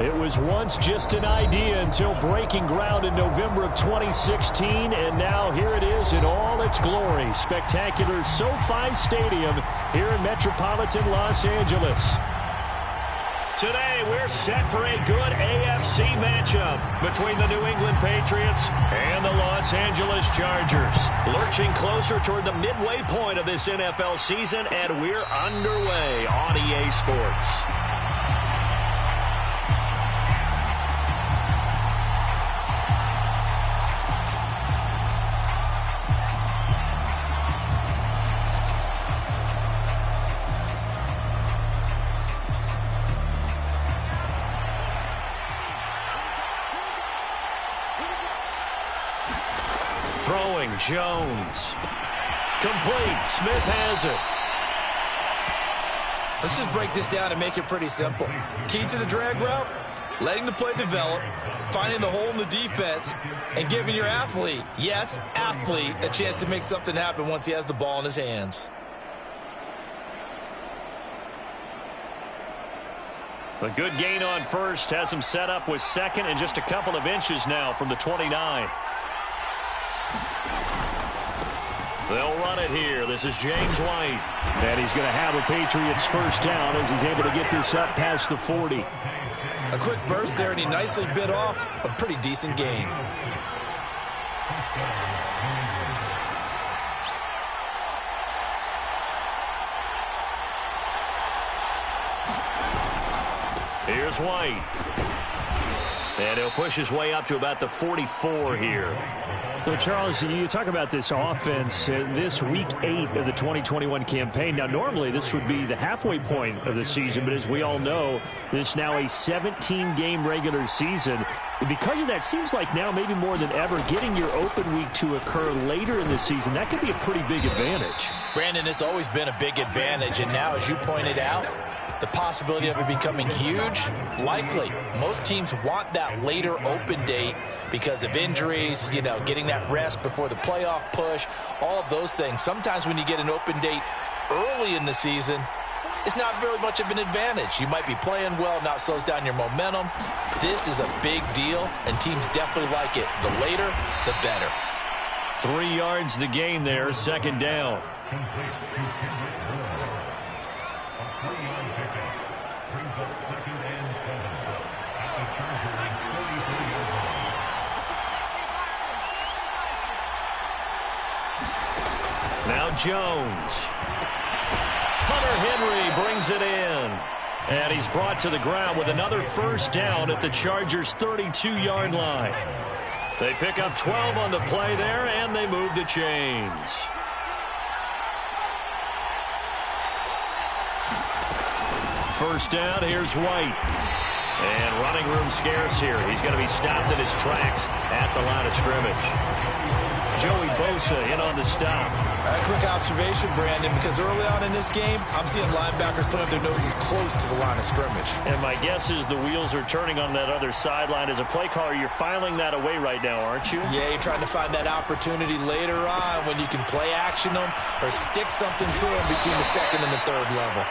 It was once just an idea until breaking ground in November of 2016, and now here it is in all its glory. Spectacular SoFi Stadium here in metropolitan Los Angeles. Today, we're set for a good AFC matchup between the New England Patriots and the Los Angeles Chargers. Lurching closer toward the midway point of this NFL season, and we're underway on EA Sports. Throwing, Jones. Complete. Smith has it. Let's just break this down and make it pretty simple. Key to the drag route, letting the play develop, finding the hole in the defense, and giving your athlete, yes, athlete, a chance to make something happen once he has the ball in his hands. A good gain on first. Has him set up with second and just a couple of inches now from the 29. They'll run it here. This is James White. And he's going to have a Patriots first down as he's able to get this up past the 40. A quick burst there, and he nicely bit off a pretty decent gain. Here's White. And he'll push his way up to about the 44 here. Well, Charles, you talk about this offense this week 8 of the 2021 campaign. Now, normally this would be the halfway point of the season, but as we all know, this is now a 17-game regular season. Because of that, seems like now maybe more than ever, getting your open week to occur later in the season, that could be a pretty big advantage. Brandon, it's always been a big advantage, and now, as you pointed out, the possibility of it becoming huge, likely. Most teams want that later open date because of injuries, you know, getting that rest before the playoff push, all of those things. Sometimes when you get an open date early in the season, it's not very much of an advantage. You might be playing well, now it slows down your momentum. This is a big deal, and teams definitely like it. The later, the better. 3 yards the gain there, second down. Now Jones. Hunter Henry brings it in. And he's brought to the ground with another first down at the Chargers' 32-yard line. They pick up 12 on the play there, and they move the chains. First down, here's White. And running room scarce here. He's going to be stopped in his tracks at the line of scrimmage. Joey Bosa in on the stop. A quick observation, Brandon, because early on in this game, I'm seeing linebackers putting their noses close to the line of scrimmage. And my guess is the wheels are turning on that other sideline. As a play caller, you're filing that away right now, aren't you? Yeah, you're trying to find that opportunity later on when you can play action them or stick something to them between the second and the third level.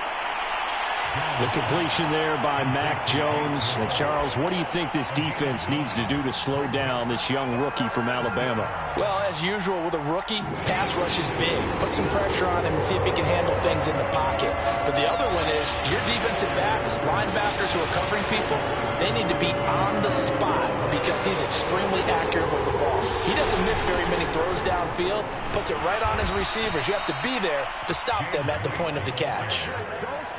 The completion there by Mac Jones. And Charles, what do you think this defense needs to do to slow down this young rookie from Alabama? Well, as usual with a rookie, pass rush is big. Put some pressure on him and see if he can handle things in the pocket. But the other one is your defensive backs, linebackers who are covering people, they need to be on the spot because he's extremely accurate with the ball. He doesn't miss very many throws downfield, puts it right on his receivers. You have to be there to stop them at the point of the catch.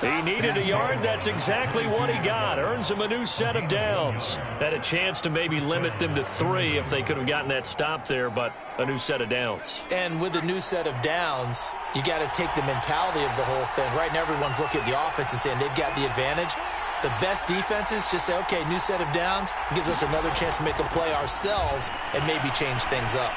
He needed a yard. That's exactly what he got. Earns him a new set of downs. Had a chance to maybe limit them to 3 if they could have gotten that stop there, but a new set of downs. And with a new set of downs, you got to take the mentality of the whole thing. Right now, everyone's looking at the offense and saying they've got the advantage. The best defenses just say, okay, new set of downs. It gives us another chance to make a play ourselves and maybe change things up.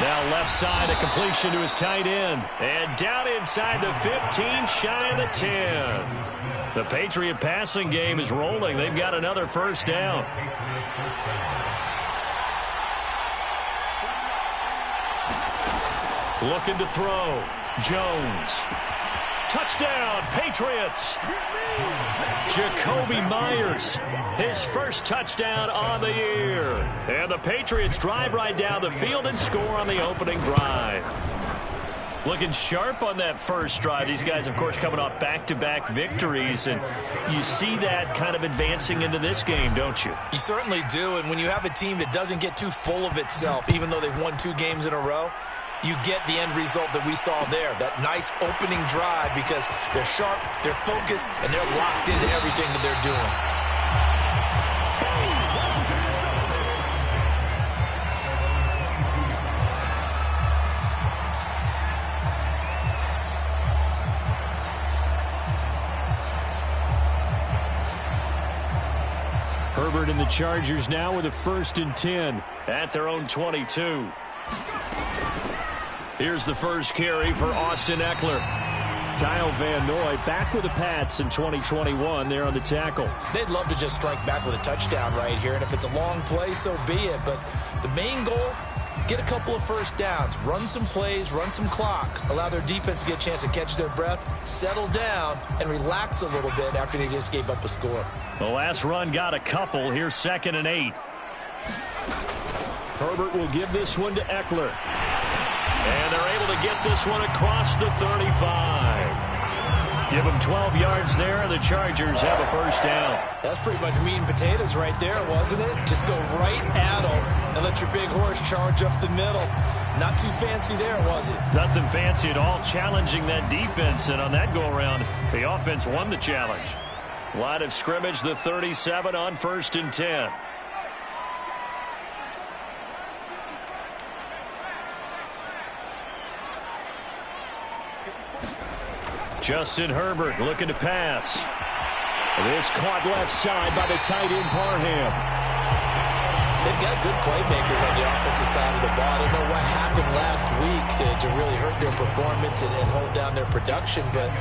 Now left side, a completion to his tight end. And down inside the 15, shy of the 10. The Patriot passing game is rolling. They've got another first down. Looking to throw. Jones. Touchdown, Patriots. Jakobi Meyers, his first touchdown on the year. And the Patriots drive right down the field and score on the opening drive. Looking sharp on that first drive. These guys, of course, coming off back-to-back victories, and you see that kind of advancing into this game, don't you? You certainly do, and when you have a team that doesn't get too full of itself, even though they've won 2 games in a row, you get the end result that we saw there, that nice opening drive, because they're sharp, they're focused, and they're locked into everything that they're doing. Herbert and the Chargers now with a 1st and 10 at their own 22. Here's the first carry for Austin Ekeler. Kyle Van Noy back with the Pats in 2021 there on the tackle. They'd love to just strike back with a touchdown right here, and if it's a long play, so be it. But the main goal, get a couple of first downs, run some plays, run some clock, allow their defense to get a chance to catch their breath, settle down, and relax a little bit after they just gave up a score. The last run got a couple. Here's 2nd and 8. Herbert will give this one to Ekeler. And they're able to get this one across the 35. Give them 12 yards there, and the Chargers have a first down. That's pretty much meat and potatoes right there, wasn't it? Just go right at them and let your big horse charge up the middle. Not too fancy there, was it? Nothing fancy at all, challenging that defense, and on that go-around, the offense won the challenge. Line of scrimmage, the 37 on 1st and 10. Justin Herbert looking to pass. This caught left side by the tight end Parham. They've got good playmakers on the offensive side of the ball. I don't know what happened last week to really hurt their performance and hold down their production, but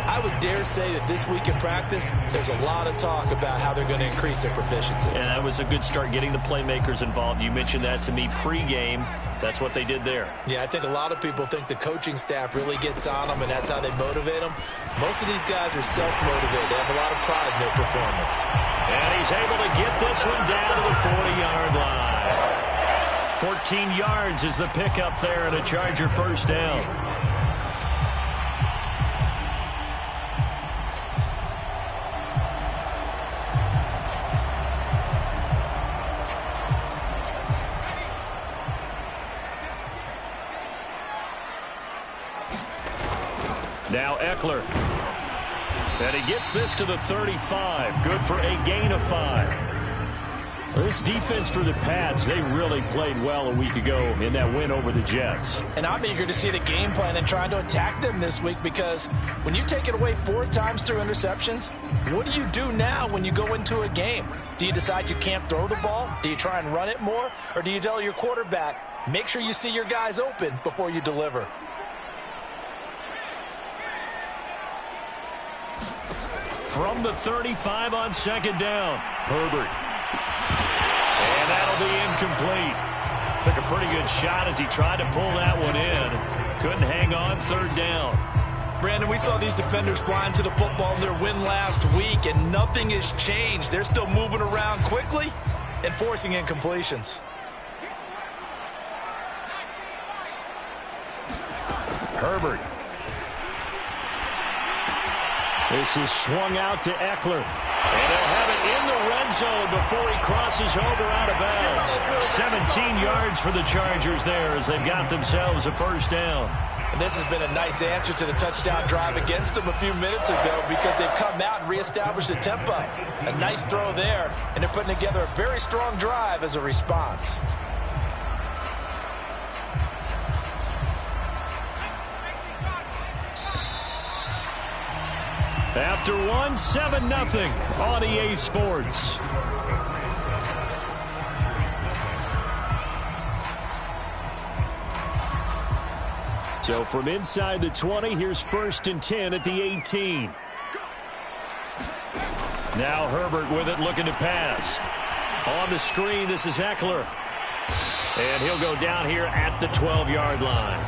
I would dare say that this week in practice, there's a lot of talk about how they're going to increase their proficiency. And that was a good start getting the playmakers involved. You mentioned that to me pregame. That's what they did there. Yeah, I think a lot of people think the coaching staff really gets on them, and that's how they motivate them. Most of these guys are self-motivated. They have a lot of pride in their performance. And he's able to get this one down to the 40-yard line. 14 yards is the pickup there, and a Charger first down. Now Ekeler. And he gets this to the 35. Good for a gain of 5. This defense for the Pats, they really played well a week ago in that win over the Jets. And I'm eager to see the game plan and trying to attack them this week, because when you take it away 4 times through interceptions, what do you do now when you go into a game? Do you decide you can't throw the ball? Do you try and run it more? Or do you tell your quarterback, make sure you see your guys open before you deliver? From the 35 on 2nd down, Herbert. And that'll be incomplete. Took a pretty good shot as he tried to pull that one in. Couldn't hang on 3rd down. Brandon, we saw these defenders flying to the football in their win last week, and nothing has changed. They're still moving around quickly and forcing incompletions. Herbert. This is swung out to Ekeler. And they'll have it in the red zone before he crosses over out of bounds. 17 yards for the Chargers there as they've got themselves a first down. And this has been a nice answer to the touchdown drive against them a few minutes ago, because they've come out and reestablished the tempo. A nice throw there, and they're putting together a very strong drive as a response. After one, 7-0 on EA Sports. So from inside the 20, here's 1st and 10 at the 18. Now Herbert with it, looking to pass. On the screen, this is Ekeler. And he'll go down here at the 12-yard line.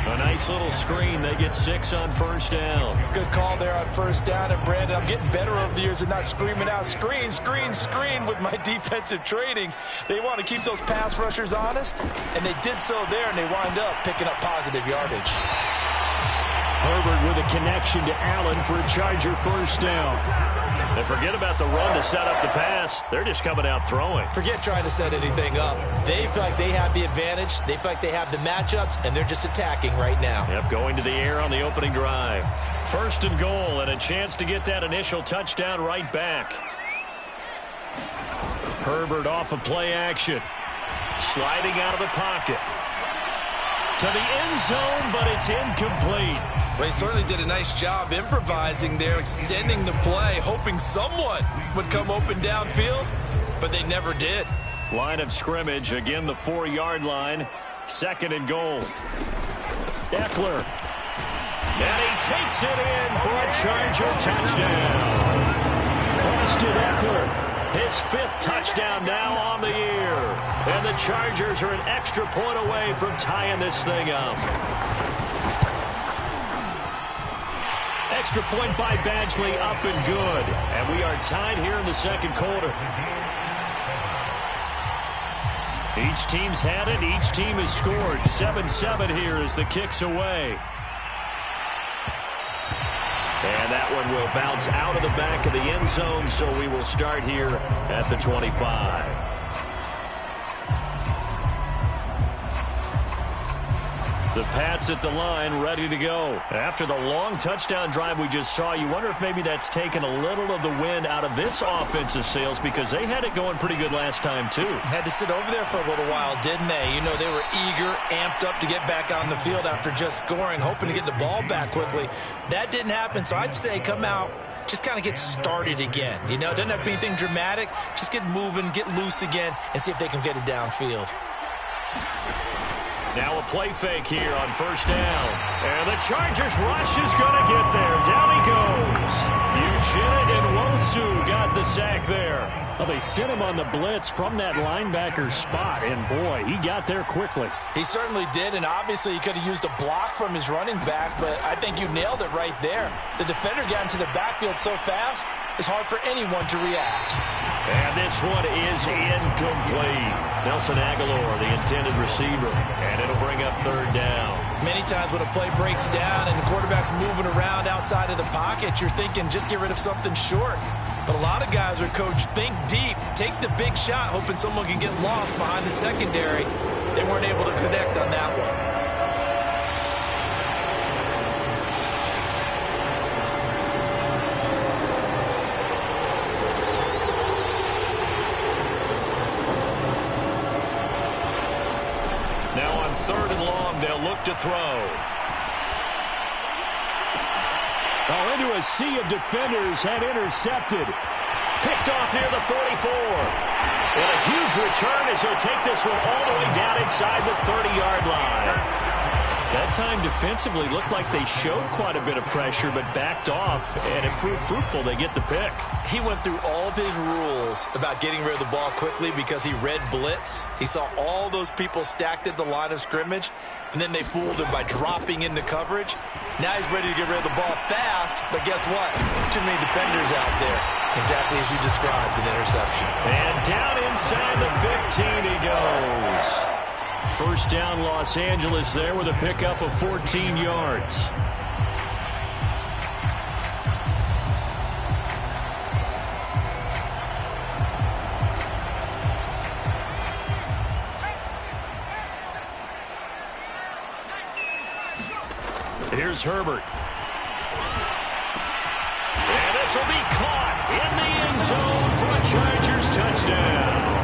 A nice little screen. They get 6 on first down. Good call there on first down. And, Brandon, I'm getting better over the years and not screaming out, screen, screen, screen with my defensive training. They want to keep those pass rushers honest, and they did so there, and they wind up picking up positive yardage. Herbert with a connection to Allen for a Charger first down. And forget about the run to set up the pass. They're just coming out throwing. Forget trying to set anything up. They feel like they have the advantage. They feel like they have the matchups, and they're just attacking right now. Yep, going to the air on the opening drive. First and goal, and a chance to get that initial touchdown right back. Herbert off of play action. Sliding out of the pocket. To the end zone, but it's incomplete. Well, he certainly did a nice job improvising there, extending the play, hoping someone would come open downfield, but they never did. Line of scrimmage, again the 4-yard line. Second and goal. Eckler. And he takes it in for a Charger touchdown. Austin Eckler. His 5th touchdown now on the year. And the Chargers are an extra point away from tying this thing up. Extra point by Badgley, up and good. And we are tied here in the second quarter. Each team's had it. Each team has scored. 7-7 here as the kick's away. And that one will bounce out of the back of the end zone, so we will start here at the 25. The Pats at the line, ready to go. After the long touchdown drive we just saw, you wonder if maybe that's taken a little of the wind out of this offensive sails, because they had it going pretty good last time, too. Had to sit over there for a little while, didn't they? You know, they were eager, amped up to get back on the field after just scoring, hoping to get the ball back quickly. That didn't happen, so I'd say come out, just kind of get started again. You know, it doesn't have to be anything dramatic. Just get moving, get loose again, and see if they can get it downfield. Now a play fake here on first down. And the Chargers rush is going to get there. Down he goes. Ugetta and Nwosu got the sack there. Well, they sent him on the blitz from that linebacker spot, and boy, he got there quickly. He certainly did, and obviously he could have used a block from his running back, but I think you nailed it right there. The defender got into the backfield so fast, it's hard for anyone to react. And this one is incomplete. Nelson Aguilar, the intended receiver, and it'll bring up third down. Many times when a play breaks down and the quarterback's moving around outside of the pocket, you're thinking just get rid of something short. But a lot of guys are coached, think deep, take the big shot, hoping someone can get lost behind the secondary. They weren't able to connect on that one. Third and long, they'll look to throw. Oh, into a sea of defenders and intercepted. Picked off near the 44. And a huge return as he'll take this one all the way down inside the 30-yard line. That time defensively looked like they showed quite a bit of pressure but backed off, and it proved fruitful. They get the pick. He went through all of his rules about getting rid of the ball quickly because he read blitz. He saw all those people stacked at the line of scrimmage, and then they fooled him by dropping into coverage. Now he's ready to get rid of the ball fast, but guess what? Too many defenders out there. Exactly as you described, an interception. And down inside the 15 he goes. First down, Los Angeles there with a pickup of 14 yards. Here's Herbert. And this will be caught in the end zone for a Chargers touchdown.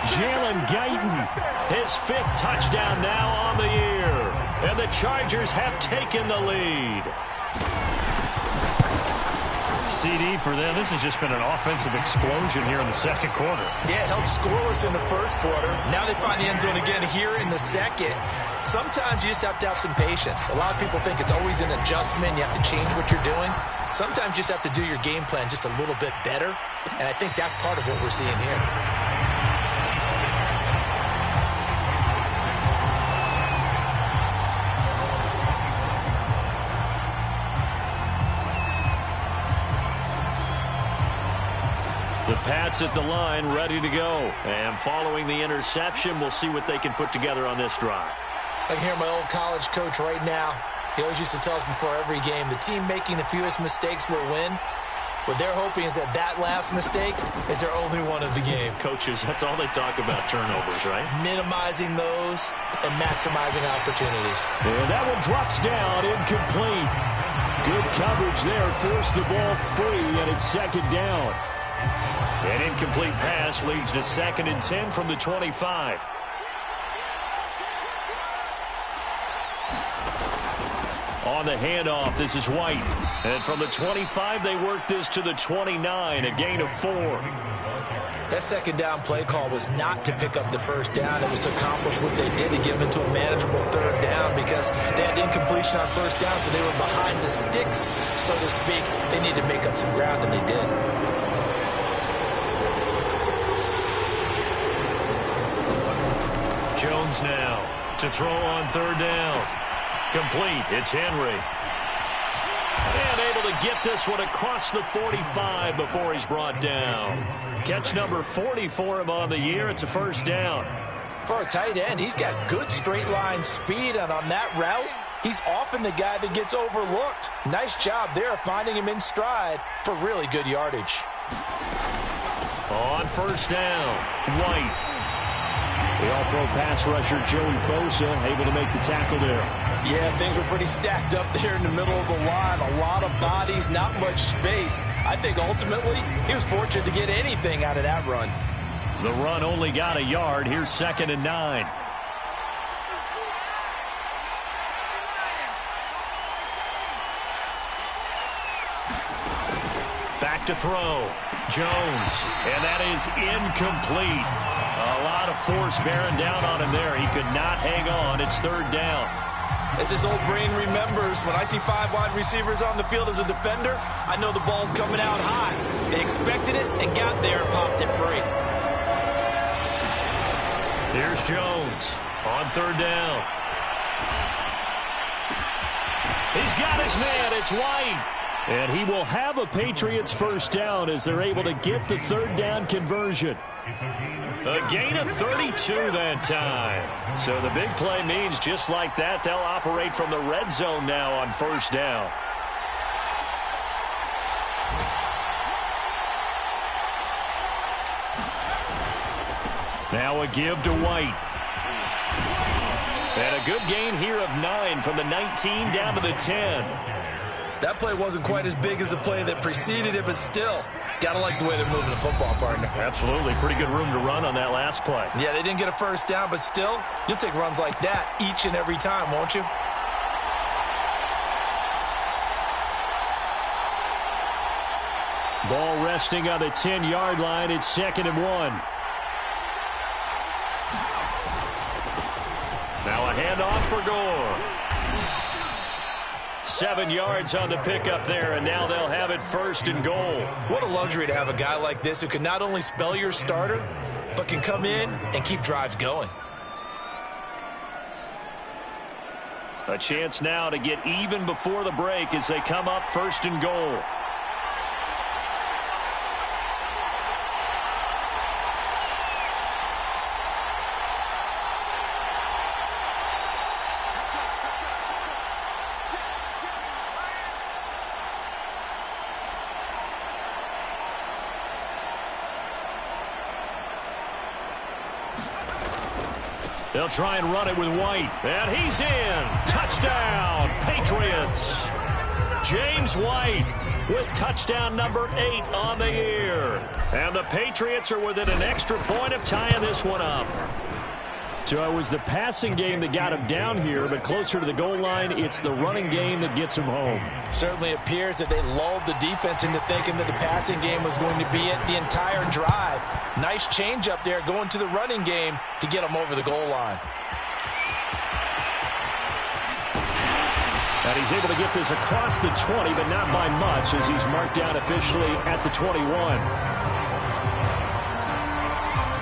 Jalen Guyton, his 5th touchdown now on the year. And the Chargers have taken the lead. CD for them. This has just been an offensive explosion here in the second quarter. Yeah, held scoreless in the first quarter. Now they find the end zone again here in the second. Sometimes you just have to have some patience. A lot of people think it's always an adjustment. You have to change what you're doing. Sometimes you just have to do your game plan just a little bit better. And I think that's part of what we're seeing here. The Pats at the line, ready to go. And following the interception, we'll see what they can put together on this drive. I can hear my old college coach right now. He always used to tell us before every game, the team making the fewest mistakes will win. What they're hoping is that last mistake is their only one of the game. Coaches, that's all they talk about, turnovers, right? Minimizing those and maximizing opportunities. And that one drops down, incomplete. Good coverage there, forced the ball free, and it's second down. An incomplete pass leads to 2nd and 10 from the 25. On the handoff, this is White. And from the 25, they work this to the 29, a gain of 4. That second down play call was not to pick up the first down. It was to accomplish what they did to get them into a manageable third down because they had incompletion on first down, so they were behind the sticks, so to speak. They needed to make up some ground, and they did. Jones now to throw on third down. Complete. It's Henry. And able to get this one across the 45 before he's brought down. Catch number 40 for him on the year. It's a first down. For a tight end, he's got good straight line speed, and on that route, he's often the guy that gets overlooked. Nice job there finding him in stride for really good yardage. On first down, White. The all-pro pass rusher Joey Bosa able to make the tackle there. Yeah, things were pretty stacked up there in the middle of the line. A lot of bodies, not much space. I think ultimately he was fortunate to get anything out of that run. The run only got a yard. Here's 2nd and 9. Back to throw. Jones. And that is incomplete. A lot of force bearing down on him there. He could not hang on. It's third down. As his old brain remembers, when I see 5 wide receivers on the field as a defender, I know the ball's coming out high. They expected it and got there and popped it free. Here's Jones on third down. He's got his man. It's White. And he will have a Patriots first down as they're able to get the third down conversion. A gain of 32 that time. So the big play means just like that, they'll operate from the red zone now on first down. Now a give to White. And a good gain here of 9 from the 19 down to the 10. That play wasn't quite as big as the play that preceded it, but still, gotta like the way they're moving the football, partner. Absolutely. Pretty good room to run on that last play. Yeah, they didn't get a first down, but still, you'll take runs like that each and every time, won't you? Ball resting on the 10-yard line. It's 2nd and 1. Now a handoff for Gore. 7 yards on the pickup there, and now they'll have it 1st and goal. What a luxury to have a guy like this who can not only spell your starter, but can come in and keep drives going. A chance now to get even before the break as they come up 1st and goal. They'll try and run it with White. And he's in. Touchdown, Patriots. James White with touchdown number 8 on the year. And the Patriots are within an extra point of tying this one up. So it was the passing game that got him down here, but closer to the goal line, it's the running game that gets him home. Certainly appears that they lulled the defense into thinking that the passing game was going to be it the entire drive. Nice change up there going to the running game to get him over the goal line. And he's able to get this across the 20, but not by much as he's marked down officially at the 21.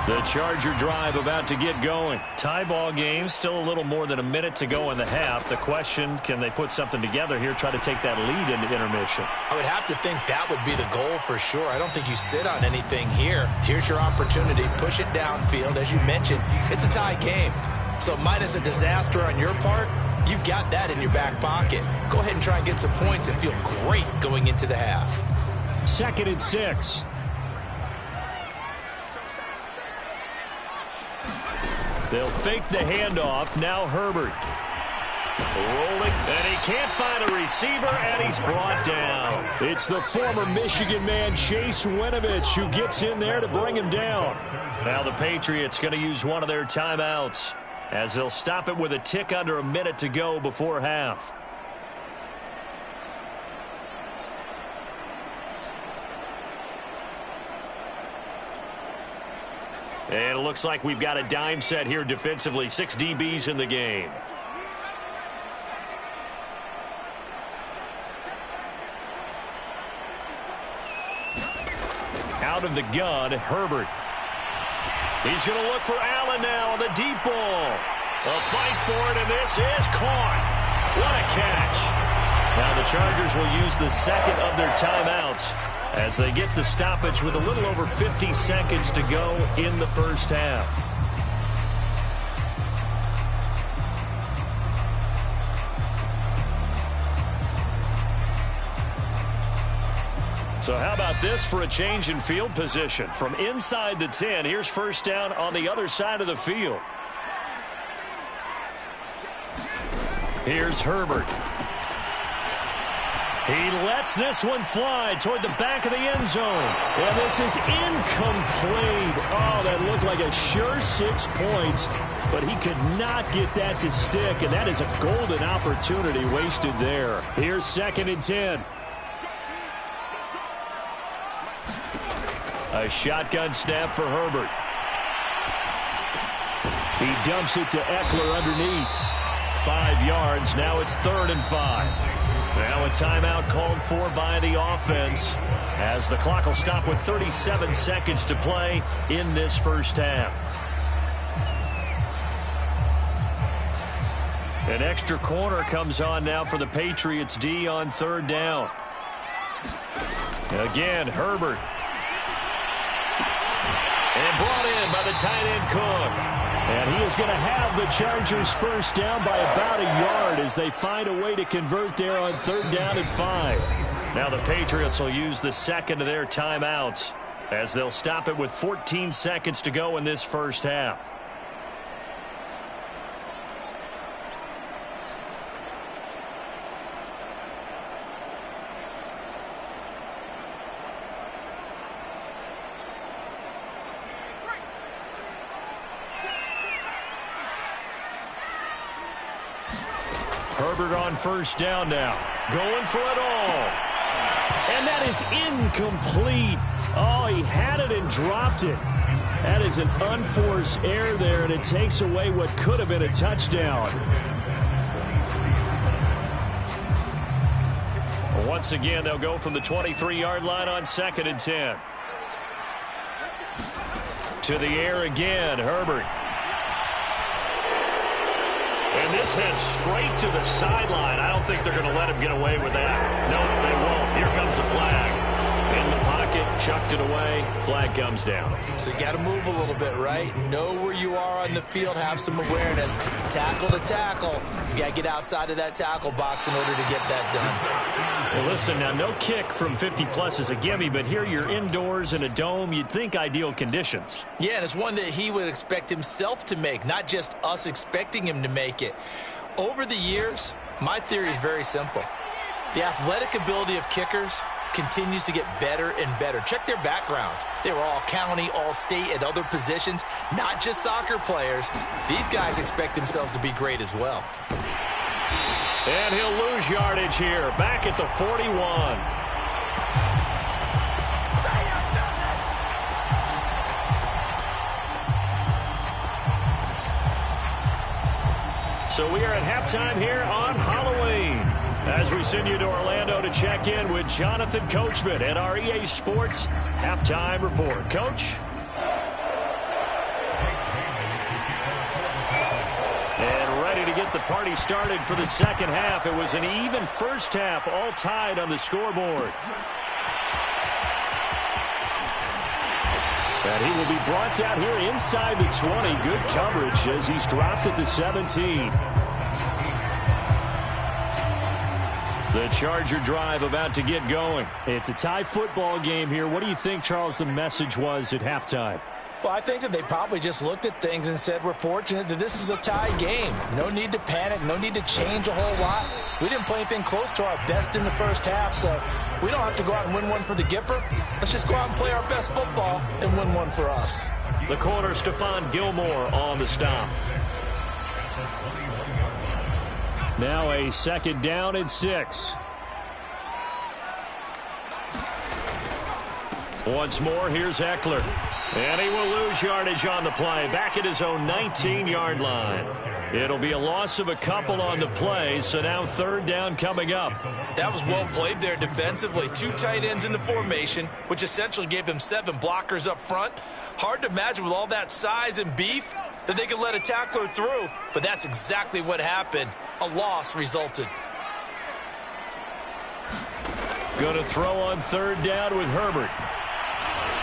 The Charger drive about to get going. Tie ball game, still a little more than a minute to go in the half. The question, can they put something together here, try to take that lead into intermission? I would have to think that would be the goal for sure. I don't think you sit on anything here. Here's your opportunity. Push it downfield. As you mentioned, it's a tie game. So minus a disaster on your part, you've got that in your back pocket. Go ahead and try and get some points and feel great going into the half. 2nd and 6. They'll fake the handoff. Now Herbert. Rolling, and he can't find a receiver, and he's brought down. It's the former Michigan man, Chase Winovich, who gets in there to bring him down. Now the Patriots going to use one of their timeouts, as they'll stop it with a tick under a minute to go before half. And it looks like we've got a dime set here defensively. 6 DBs in the game. Out of the gun, Herbert. He's going to look for Allen now on the deep ball. A fight for it, and this is caught. What a catch. Now the Chargers will use the second of their timeouts as they get the stoppage with a little over 50 seconds to go in the first half. So how about this for a change in field position? From inside the 10, here's first down on the other side of the field. Here's Herbert. He lets this one fly toward the back of the end zone. And this is incomplete. Oh, that looked like a sure 6 points, but he could not get that to stick, and that is a golden opportunity wasted there. Here's 2nd and 10. A shotgun snap for Herbert. He dumps it to Eckler underneath. 5 yards. Now it's 3rd and 5. Now a timeout called for by the offense, as the clock will stop with 37 seconds to play in this first half. An extra corner comes on now for the Patriots D on 3rd down. Again, Herbert. And brought in by the tight end Cook. And he is going to have the Chargers first down by about a yard as they find a way to convert there on 3rd down and 5. Now the Patriots will use the second of their timeouts as they'll stop it with 14 seconds to go in this first half. Herbert on first down now. Going for it all. And that is incomplete. Oh, he had it and dropped it. That is an unforced error there, and it takes away what could have been a touchdown. Once again, they'll go from the 23-yard line on 2nd and 10. To the air again, Herbert. And this heads straight to the sideline. I don't think they're going to let him get away with that. No, they won't. Here comes the flag. In the pocket, chucked it away. Flag comes down. So you got to move a little bit, right? Know where you are on the field. Have some awareness. Tackle to tackle. You got to get outside of that tackle box in order to get that done. Well, listen, now no kick from 50-plus is a gimme, but here you're indoors in a dome. You'd think ideal conditions. Yeah, and it's one that he would expect himself to make, not just us expecting him to make it. Over the years, my theory is very simple. The athletic ability of kickers continues to get better and better. Check their backgrounds. They were all county, all state, at other positions, not just soccer players. These guys expect themselves to be great as well. And he'll lose yardage here, back at the 41. So we are at halftime here on Halloween, as we send you to Orlando to check in with Jonathan Coachman at our EA Sports Halftime Report. Coach? party started for the second half. It was an even first half, all tied on the scoreboard. And he will be brought down here inside the 20. Good coverage as he's dropped at the 17. The Charger drive about to get going. It's a tie football game here. What do you think, Charles, the message was at halftime? Well, I think that they probably just looked at things and said, we're fortunate that this is a tie game. No need to panic. No need to change a whole lot. We didn't play anything close to our best in the first half, so we don't have to go out and win one for the Gipper. Let's just go out and play our best football and win one for us. The corner, Stephon Gilmore on the stop. Now a second down and 6. Once more, here's Eckler. And he will lose yardage on the play. Back at his own 19-yard line. It'll be a loss of a couple on the play, so now third down coming up. That was well played there defensively. 2 tight ends in the formation, which essentially gave them 7 blockers up front. Hard to imagine with all that size and beef that they could let a tackler through, but that's exactly what happened. A loss resulted. Going to throw on third down with Herbert.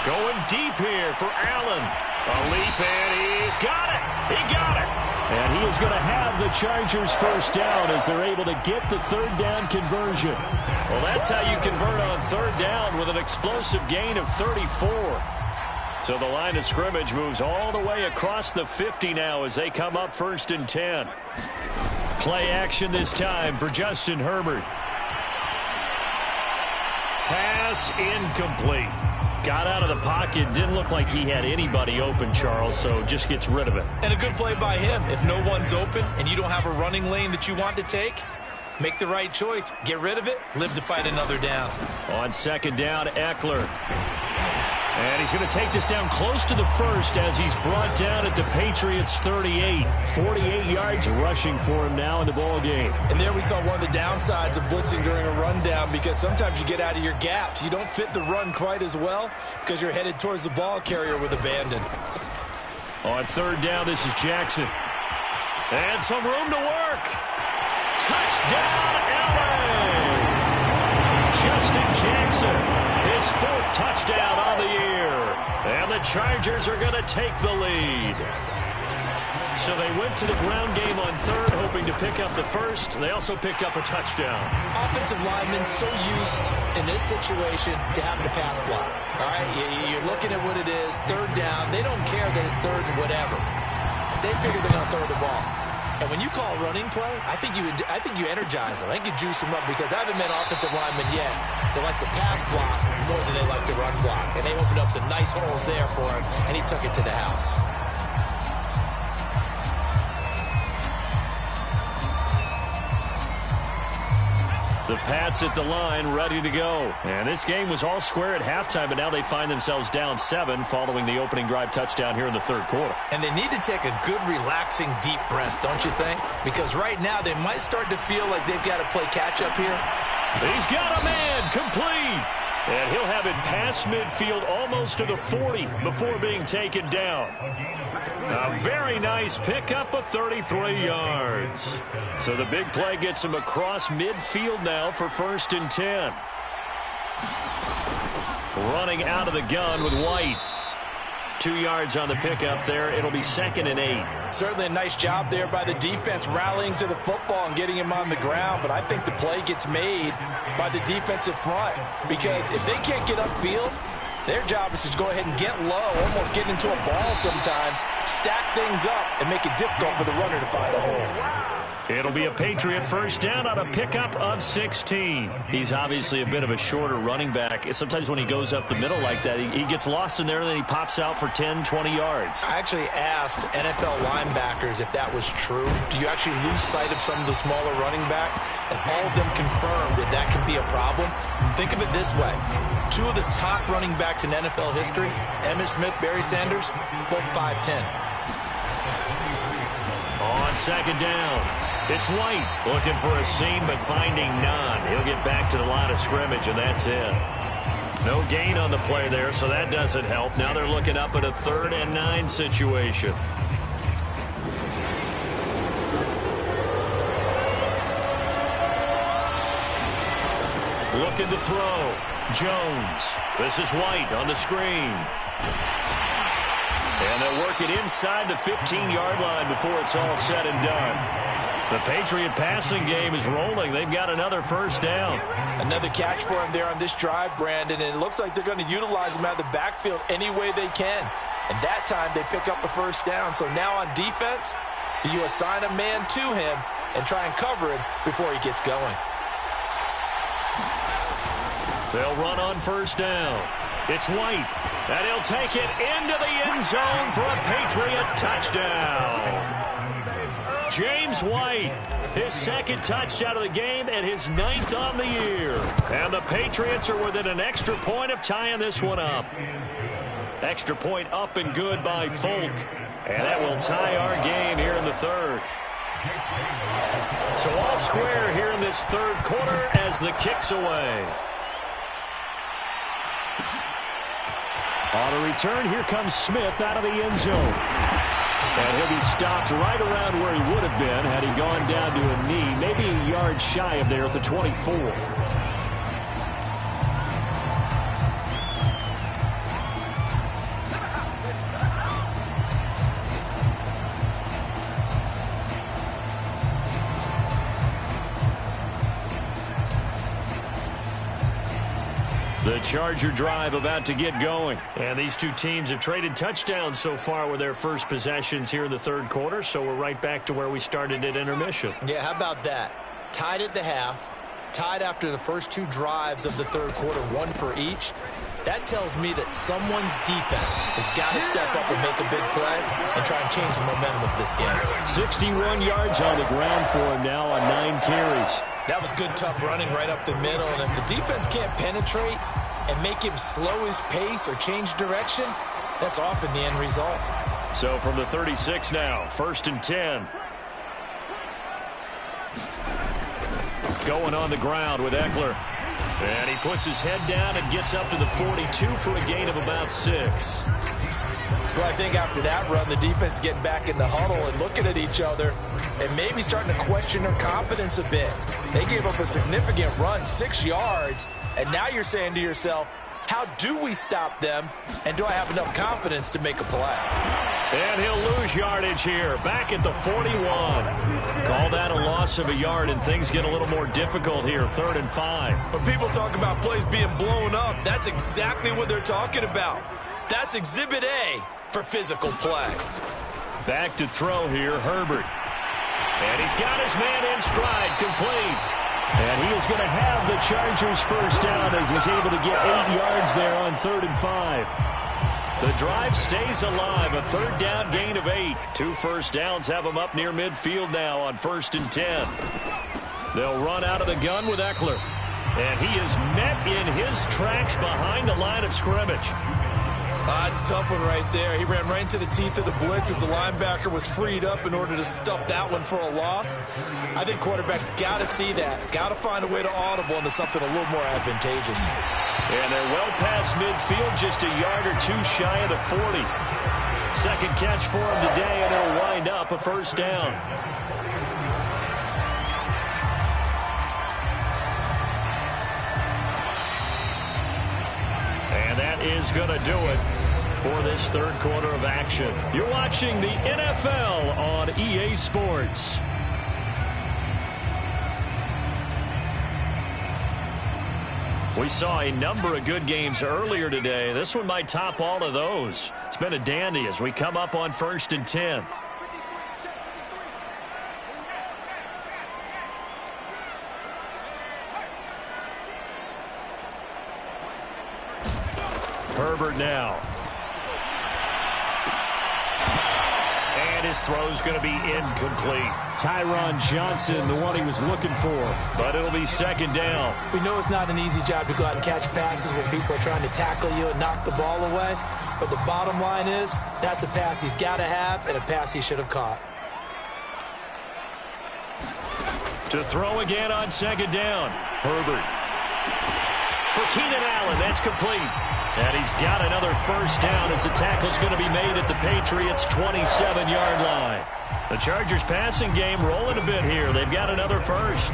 Going deep here for Allen. A leap, and he's got it. He got it. And he is going to have the Chargers first down as they're able to get the third down conversion. Well, that's how you convert on third down with an explosive gain of 34. So the line of scrimmage moves all the way across the 50 now as they come up first and 10. Play action this time for Justin Herbert. Pass incomplete. Got out of the pocket. Didn't look like he had anybody open, Charles, so just gets rid of it. And a good play by him. If no one's open and you don't have a running lane that you want to take, make the right choice. Get rid of it. Live to fight another down. On second down, Eckler. And he's going to take this down close to the first as he's brought down at the Patriots' 38. 48 yards rushing for him now in the ball game. And there we saw one of the downsides of blitzing during a rundown, because sometimes you get out of your gaps. You don't fit the run quite as well because you're headed towards the ball carrier with abandon. On third down, this is Jackson. And some room to work. Touchdown, LA! Justin Jackson, his 4th touchdown on the year. And the Chargers are going to take the lead. So they went to the ground game on third, hoping to pick up the first. They also picked up a touchdown. Offensive linemen so used in this situation to having to pass block. All right, you're looking at what it is, third down. They don't care that it's third and whatever. They figure they're going to throw the ball. And when you call a running play, I think you energize them. I think you juice them up, because I haven't met offensive linemen yet that likes to pass block more than they like to run block. And they opened up some nice holes there for him, and he took it to the house. The Pats at the line, ready to go. And this game was all square at halftime, but now they find themselves down 7 following the opening drive touchdown here in the third quarter. And they need to take a good, relaxing, deep breath, don't you think? Because right now they might start to feel like they've got to play catch-up here. He's got a man, complete. And he'll have it past midfield almost to the 40 before being taken down. A very nice pickup of 33 yards. So the big play gets him across midfield now for first and 10. Running out of the gun with White. 2 yards on the pickup there. It'll be second and 8. Certainly a nice job there by the defense rallying to the football and getting him on the ground. But I think the play gets made by the defensive front, because if they can't get upfield, their job is to go ahead and get low, almost get into a ball sometimes, stack things up, and make it difficult for the runner to find a hole. It'll be a Patriot first down on a pickup of 16. He's obviously a bit of a shorter running back. Sometimes when he goes up the middle like that, he gets lost in there, and then he pops out for 10, 20 yards. I actually asked NFL linebackers if that was true. Do you actually lose sight of some of the smaller running backs? And all of them confirmed that that can be a problem. Think of it this way. 2 of the top running backs in NFL history, Emmitt Smith, Barry Sanders, both 5'10". On second down, it's White looking for a seam but finding none. He'll get back to the line of scrimmage, and that's it. No gain on the play there, so that doesn't help. Now they're looking up at a 3rd and 9 situation. Looking to throw. Jones. This is White on the screen. And they'll work it inside the 15-yard line before it's all said and done. The Patriot passing game is rolling. They've got another first down. Another catch for him there on this drive, Brandon, and it looks like they're going to utilize him out of the backfield any way they can. And that time they pick up a first down. So now on defense, do you assign a man to him and try and cover him before he gets going? They'll run on first down. It's White, and he'll take it into the end zone for a Patriot touchdown. James White, his second touchdown of the game and his 9th on the year. And the Patriots are within an extra point of tying this one up. Extra point up and good by Folk. And that will tie our game here in the third. So all square here in this third quarter as the kick's away. On a return, here comes Smith out of the end zone. And he'll be stopped right around where he would have been had he gone down to a knee, maybe a yard shy of there at the 24. The Charger drive about to get going. And these two teams have traded touchdowns so far with their first possessions here in the third quarter, so we're right back to where we started at intermission. Yeah, how about that? Tied at the half, tied after the first two drives of the third quarter, one for each. That tells me that someone's defense has got to step up and make a big play and try and change the momentum of this game. 61 yards on the ground for him now on 9 carries. That was good, tough running right up the middle. And if the defense can't penetrate and make him slow his pace or change direction, that's often the end result. So from the 36 now, 1st and 10. Going on the ground with Eckler. And he puts his head down and gets up to the 42 for a gain of about 6. Well, I think after that run, the defense is getting back in the huddle and looking at each other and maybe starting to question their confidence a bit. They gave up a significant run, 6 yards, and now you're saying to yourself, how do we stop them, and do I have enough confidence to make a play? And he'll lose yardage here, back at the 41. Call that a loss of a yard, and things get a little more difficult here, 3rd and 5. When people talk about plays being blown up, that's exactly what they're talking about. That's Exhibit A for physical play. Back to throw here, Herbert. And he's got his man in stride, complete. And he is going to have the Chargers first down as he's able to get 8 yards there on 3rd and 5. The drive stays alive, a 3rd down gain of 8. 2 first downs have him up near midfield now on 1st and 10. They'll run out of the gun with Eckler. And he is met in his tracks behind the line of scrimmage. It's a tough one right there. He ran right into the teeth of the blitz as the linebacker was freed up in order to stop that one for a loss. I think quarterbacks got to see that. Got to find a way to audible into something a little more advantageous. And they're well past midfield, just a yard or two shy of the 40. Second catch for him today, and it'll wind up a first down. And that is going to do it for this third quarter of action. You're watching the NFL on EA Sports. We saw a number of good games earlier today. This one might top all of those. It's been a dandy as we come up on 1st and 10. Herbert now. And his throw's going to be incomplete. Tyron Johnson, the one he was looking for. But it'll be 2nd down. We know it's not an easy job to go out and catch passes when people are trying to tackle you and knock the ball away. But the bottom line is, that's a pass he's got to have and a pass he should have caught. To throw again on 2nd down. Herbert. For Keenan Allen, that's complete. And he's got another first down as the tackle's going to be made at the Patriots' 27-yard line. The Chargers passing game rolling a bit here. They've got another first.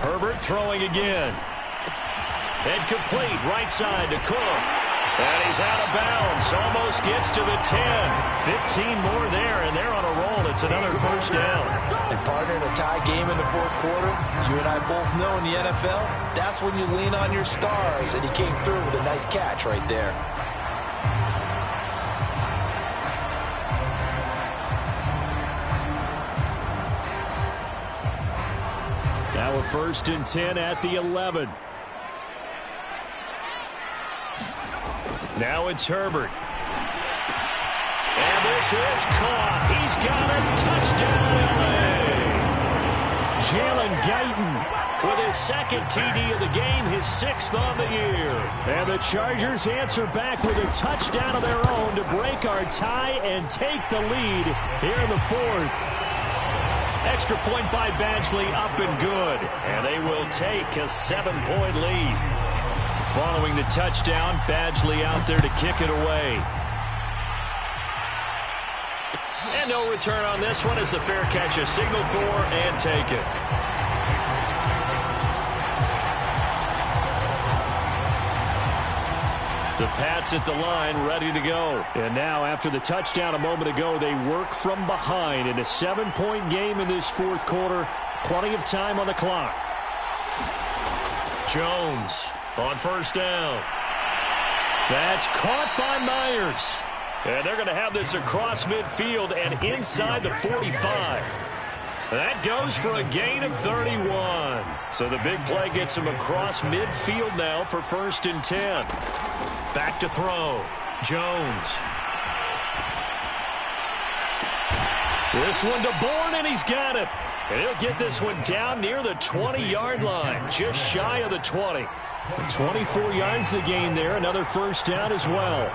Herbert throwing again. And complete right side to Cook. And he's out of bounds. Almost gets to the 10. 15 more there, and they're on a roll. It's another first down. And partner, in a tie game in the fourth quarter, you and I both know in the NFL, that's when you lean on your stars. And he came through with a nice catch right there. Now a 1st and 10 at the 11. Now it's Herbert. And this is caught. He's got a touchdown, LA. Jalen Guyton with his 2nd TD of the game, his 6th on the year. And the Chargers answer back with a touchdown of their own to break our tie and take the lead here in the 4th. Extra point by Badgley, up and good. And they will take a 7-point lead. Following the touchdown, Badgley out there to kick it away. And no return on this one as the fair catch is signaled for and taken. The Pats at the line, ready to go. And now, after the touchdown a moment ago, they work from behind in a 7-point game in this 4th quarter. Plenty of time on the clock. Jones on 1st down. That's caught by Myers. And they're going to have this across midfield and inside the 45. That goes for a gain of 31. So the big play gets him across midfield now for 1st and 10. Back to throw. Jones. This one to Bourne, and he's got it. And he'll get this one down near the 20-yard line, just shy of the 20. 24 yards the gain there, another 1st down as well.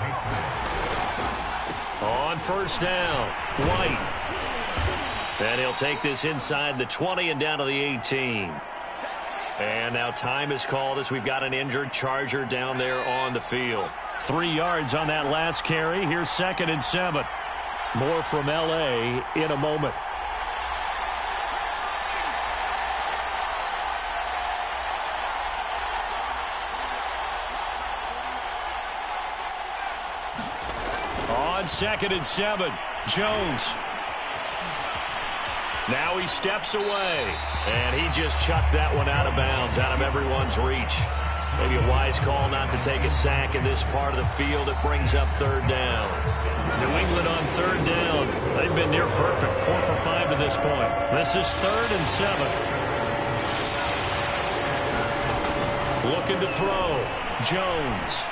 On 1st down, White. And he'll take this inside the 20 and down to the 18. And now time is called as we've got an injured Charger down there on the field. 3 yards on that last carry. Here's 2nd and 7. More from L.A. in a moment. On 2nd and 7, Jones. Now he steps away, and he just chucked that one out of bounds, out of everyone's reach. Maybe a wise call not to take a sack in this part of the field. It brings up 3rd down. New England on 3rd down. They've been near perfect, 4 for 5 to this point. This is 3rd and 7. Looking to throw. Jones.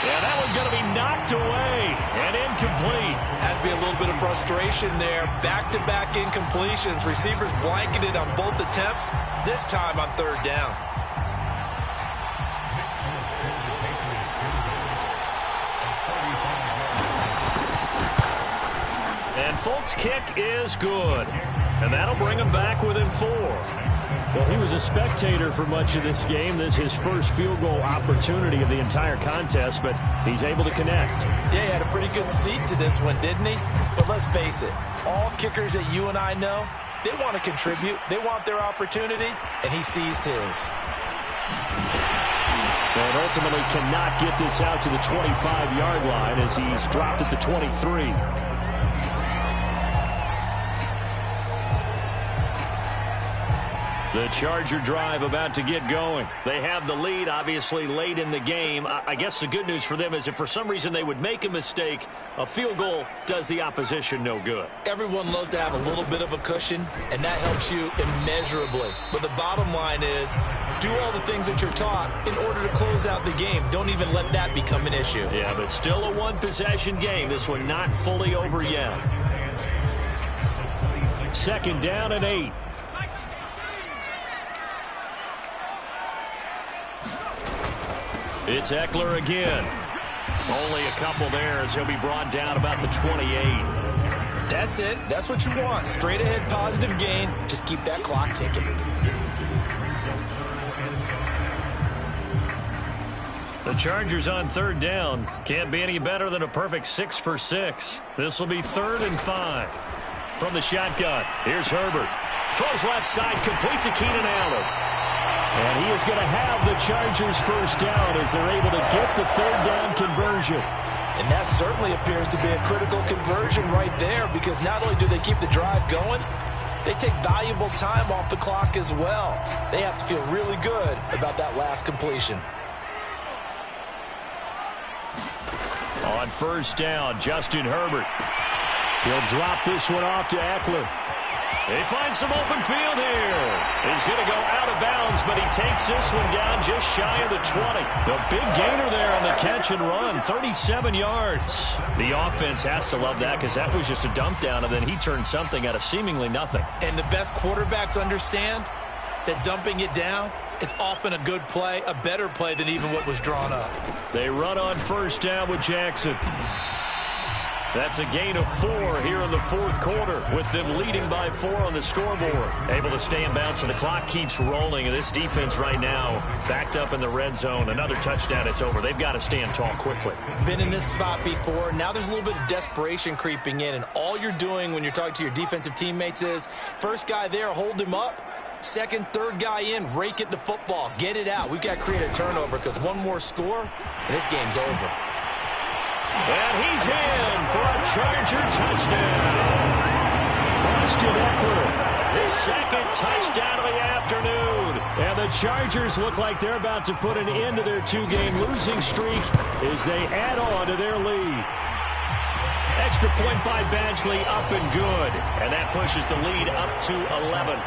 Yeah, that one's going to be knocked away and incomplete. Has to be a little bit of frustration there. Back-to-back incompletions. Receivers blanketed on both attempts, this time on 3rd down. And Folk's kick is good. And that'll bring him back within 4. Well, he was a spectator for much of this game. This is his first field goal opportunity of the entire contest, but he's able to connect. Yeah, he had a pretty good seat to this one, didn't he? But let's face it, all kickers that you and I know, they want to contribute. They want their opportunity, and he seized his. And ultimately cannot get this out to the 25-yard line as he's dropped at the 23. The Charger drive about to get going. They have the lead, obviously, late in the game. I guess the good news for them is if for some reason they would make a mistake, a field goal does the opposition no good. Everyone loves to have a little bit of a cushion, and that helps you immeasurably. But the bottom line is, do all the things that you're taught in order to close out the game. Don't even let that become an issue. Yeah, but still a one-possession game. This one not fully over yet. 2nd down and 8. It's Eckler again. Only a couple there as he'll be brought down about the 28. That's it. That's what you want. Straight ahead positive gain. Just keep that clock ticking. The Chargers on 3rd down. Can't be any better than a perfect 6 for 6. This will be 3rd and 5. From the shotgun, here's Herbert. Throws left side, complete to Keenan Allen. And he is going to have the Chargers first down as they're able to get the third down conversion. And that certainly appears to be a critical conversion right there, because not only do they keep the drive going, they take valuable time off the clock as well. They have to feel really good about that last completion. On first down, Justin Herbert. He'll drop this one off to Eckler. He finds some open field here. He's going to go out of bounds, but he takes this one down just shy of the 20. The big gainer there on the catch and run, 37 yards. The offense has to love that, because that was just a dump down, and then he turned something out of seemingly nothing. And the best quarterbacks understand that dumping it down is often a good play, a better play than even what was drawn up. They run on first down with Jackson. That's a gain of 4 here in the fourth quarter, with them leading by 4 on the scoreboard. Able to stay in bounds, so the clock keeps rolling. And this defense right now backed up in the red zone. Another touchdown, it's over. They've got to stand tall quickly. Been in this spot before. Now there's a little bit of desperation creeping in, and all you're doing when you're talking to your defensive teammates is, first guy there, hold him up. Second, third guy in, rake at the football. Get it out. We've got to create a turnover, because one more score, and this game's over. And he's in for a Charger touchdown. Austin Eckler, his second touchdown of the afternoon. And the Chargers look like they're about to put an end to their 2-game losing streak as they add on to their lead. Extra point by Badgley, up and good. And that pushes the lead up to 11.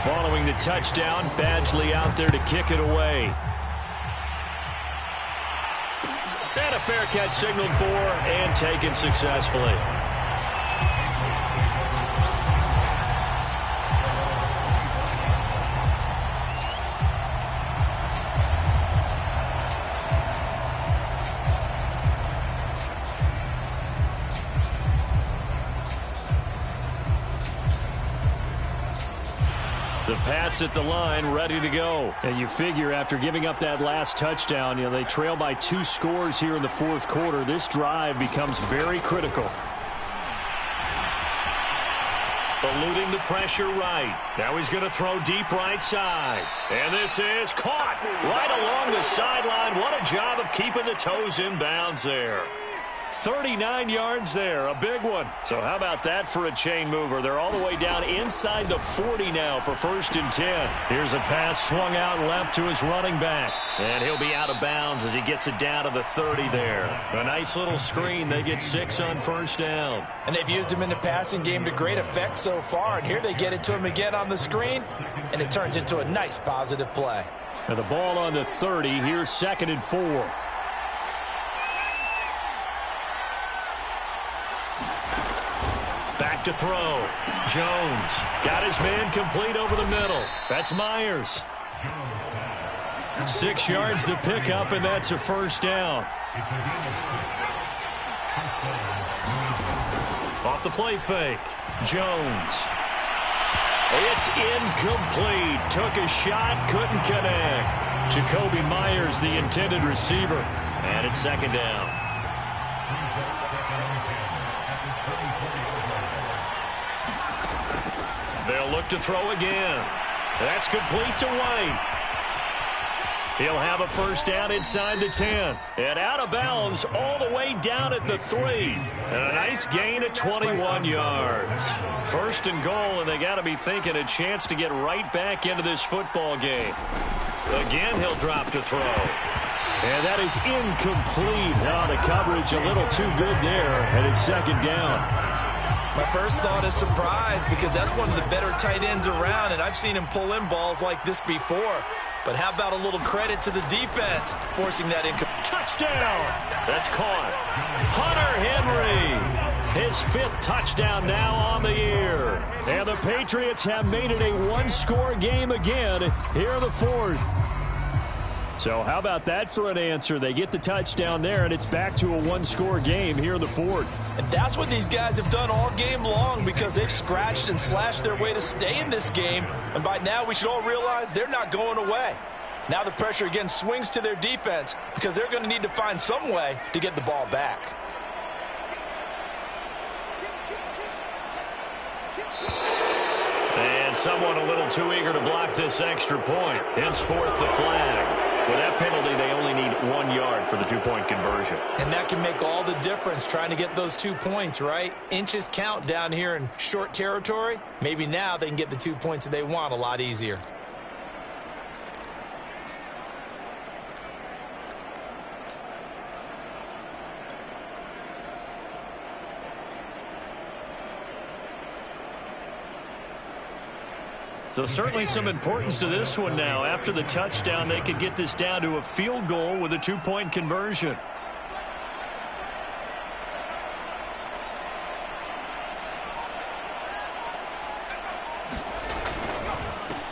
Following the touchdown, Badgley out there to kick it away. And a fair catch signaled for and taken successfully. The Pats at the line, ready to go. And you figure after giving up that last touchdown, they trail by 2 scores here in the fourth quarter. This drive becomes very critical. Eluding the pressure right. Now he's going to throw deep right side. And this is caught right along the sideline. What a job of keeping the toes in bounds there. 39 yards there, a big one. So how about that for a chain mover? They're all the way down inside the 40 now for 1st and 10. Here's a pass swung out left to his running back. And he'll be out of bounds as he gets it down to the 30 there. A nice little screen. They get 6 on first down. And they've used him in the passing game to great effect so far. And here they get it to him again on the screen. And it turns into a nice positive play. And the ball on the 30. Here's 2nd and 4. Back to throw. Jones got his man complete over the middle. That's Myers. 6 yards the pickup, and that's a first down. Off the play fake. Jones. It's incomplete. Took a shot, couldn't connect. Jacoby Myers, the intended receiver. And it's 2nd down. They'll look to throw again. That's complete to White. He'll have a first down inside the 10. And out of bounds all the way down at the 3. And a nice gain of 21 yards. 1st and goal, and they got to be thinking a chance to get right back into this football game. Again, he'll drop to throw. And that is incomplete. Now the coverage a little too good there, and it's 2nd down. My first thought is surprise, because that's one of the better tight ends around, and I've seen him pull in balls like this before. But how about a little credit to the defense forcing that incomplete? Touchdown! That's caught. Hunter Henry, his 5th touchdown now on the year. And the Patriots have made it a 1-score game again here in the 4th. So how about that for an answer? They get the touchdown there, and it's back to a 1-score game here in the 4th. And that's what these guys have done all game long, because they've scratched and slashed their way to stay in this game. And by now, we should all realize they're not going away. Now the pressure again swings to their defense, because they're going to need to find some way to get the ball back. someone a little too eager to block this extra point. Henceforth, the flag. With that penalty, they only need 1 yard for the two-point conversion. And that can make all the difference trying to get those 2 points, right? Inches count down here in short territory. Maybe now they can get the 2 points that they want a lot easier. So certainly some importance to this one now. After the touchdown, they could get this down to a field goal with a two-point conversion.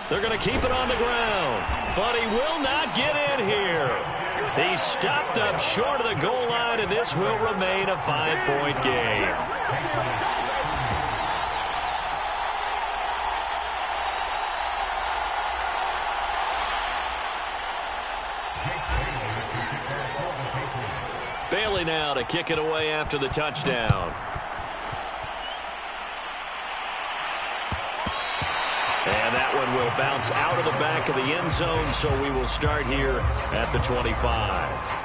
They're going to keep it on the ground, but he will not get in here. He's stopped up short of the goal line, and this will remain a 5-point game. Bailey now to kick it away after the touchdown. And that one will bounce out of the back of the end zone, so we will start here at the 25.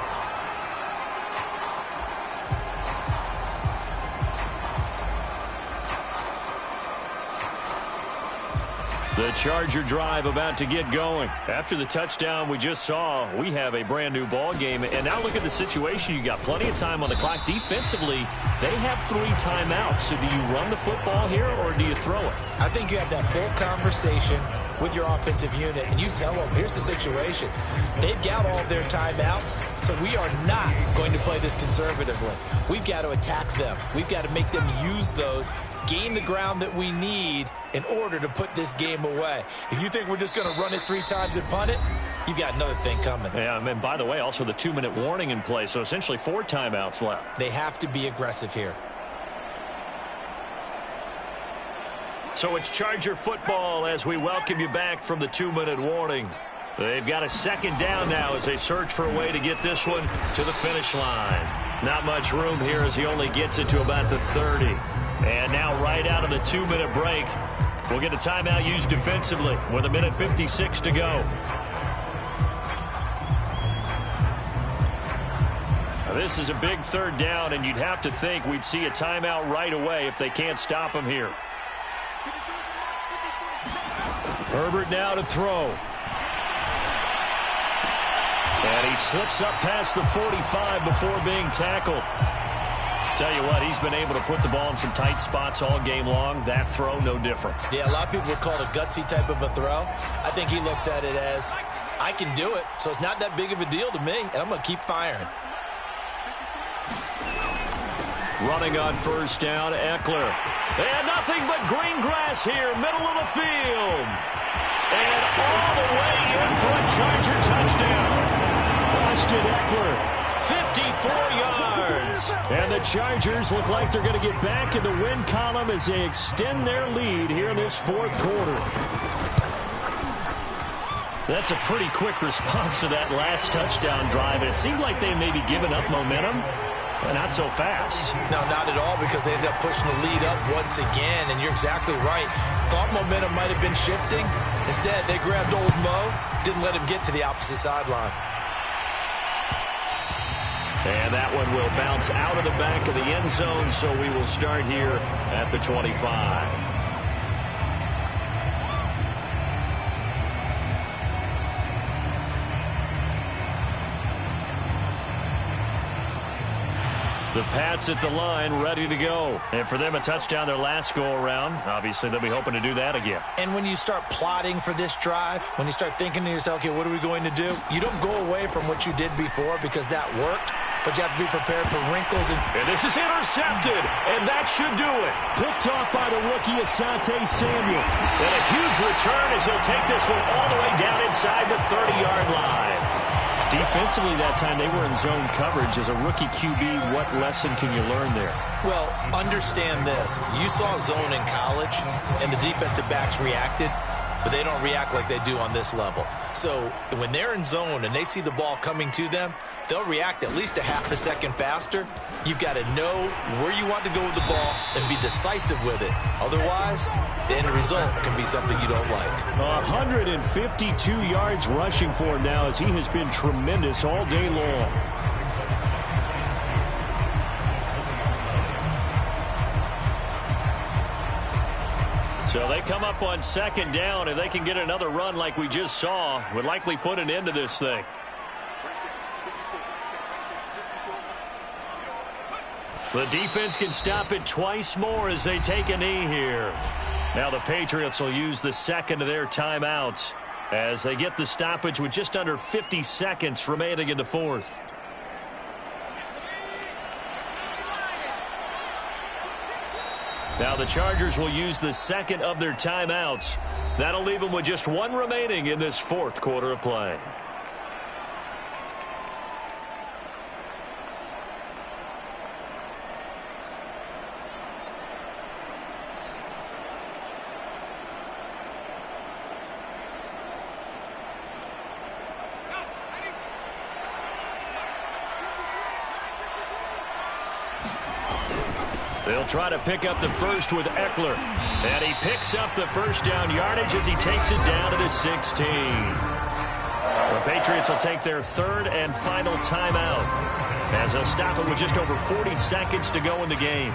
The Charger drive about to get going. After the touchdown we just saw, we have a brand new ball game. And now look at the situation. You got plenty of time on the clock. Defensively, they have 3 timeouts. So do you run the football here or do you throw it? I think you have that full conversation with your offensive unit, and you tell them, here's the situation. They've got all of their timeouts, so we are not going to play this conservatively. We've got to attack them. We've got to make them use those, gain the ground that we need in order to put this game away. If you think we're just going to run it 3 times and punt it, you've got another thing coming. Yeah, and by the way, also the 2-minute warning in play, so essentially 4 timeouts left. They have to be aggressive here. So it's Charger football as we welcome you back from the 2-minute warning. They've got a second down now as they search for a way to get this one to the finish line. Not much room here as he only gets it to about the 30. And now right out of the 2-minute break, we'll get a timeout used defensively with 1:56 to go. Now this is a big third down, and you'd have to think we'd see a timeout right away if they can't stop him here. Herbert now to throw. And he slips up past the 45 before being tackled. Tell you what, he's been able to put the ball in some tight spots all game long. That throw, no different. Yeah, a lot of people would call it a gutsy type of a throw. I think he looks at it as, I can do it, so it's not that big of a deal to me, and I'm going to keep firing. Running on first down, Eckler. And nothing but green grass here, middle of the field. And all the way in for a Charger touchdown. Austin Eckler, 54 yards. And the Chargers look like they're going to get back in the win column as they extend their lead here in this 4th quarter. That's a pretty quick response to that last touchdown drive. It seemed like they may be giving up momentum. Not so fast. No, not at all, because they ended up pushing the lead up once again, and you're exactly right. Thought momentum might have been shifting. Instead, they grabbed old Mo, didn't let him get to the opposite sideline. And that one will bounce out of the back of the end zone, so we will start here at the 25. The Pats at the line, ready to go. And for them, a touchdown their last go-around. Obviously, they'll be hoping to do that again. And when you start plotting for this drive, when you start thinking to yourself, okay, what are we going to do? You don't go away from what you did before because that worked, but you have to be prepared for wrinkles. And this is intercepted, and that should do it. Picked off by the rookie, Asante Samuel. And a huge return as he'll take this one all the way down inside the 30-yard line. Defensively that time, they were in zone coverage. As a rookie QB, what lesson can you learn there? Well, understand this. You saw zone in college, and the defensive backs reacted, but they don't react like they do on this level. So when they're in zone and they see the ball coming to them, they'll react at least a half a second faster. You've got to know where you want to go with the ball and be decisive with it. Otherwise, the end result can be something you don't like. 152 yards rushing for him now as he has been tremendous all day long. So they come up on second down. If they can get another run like we just saw, would likely put an end to this thing. The defense can stop it twice more as they take a knee here. Now the Patriots will use the second of their timeouts as they get the stoppage with just under 50 seconds remaining in the fourth. Now the Chargers will use the second of their timeouts. That'll leave them with just one remaining in this fourth quarter of play. They'll try to pick up the first with Eckler. And he picks up the first down yardage as he takes it down to the 16. The Patriots will take their third and final timeout as they'll stop it with just over 40 seconds to go in the game.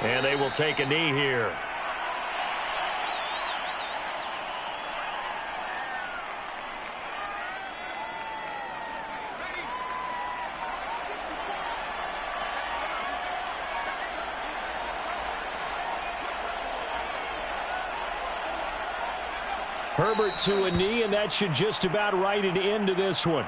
And they will take a knee here. Herbert to a knee, and that should just about write it into this one.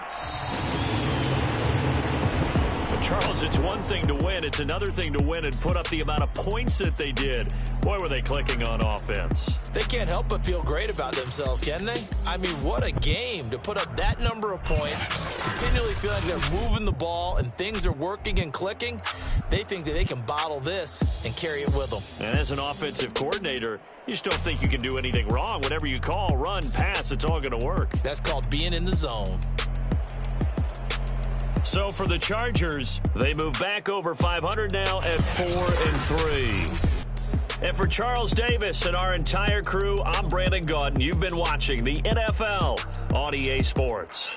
But Charles, it's one thing to win. It's another thing to win and put up the amount of points that they did. Boy, were they clicking on offense. They can't help but feel great about themselves, can they? I mean, what a game to put up that number of points, continually feeling they're moving the ball and things are working and clicking. They think that they can bottle this and carry it with them. And as an offensive coordinator, you just don't think you can do anything wrong. Whatever you call, run, pass, it's all going to work. That's called being in the zone. So for the Chargers, they move back over 500 now at 4-3. And for Charles Davis and our entire crew, I'm Brandon Gaudin. You've been watching the NFL on EA Sports.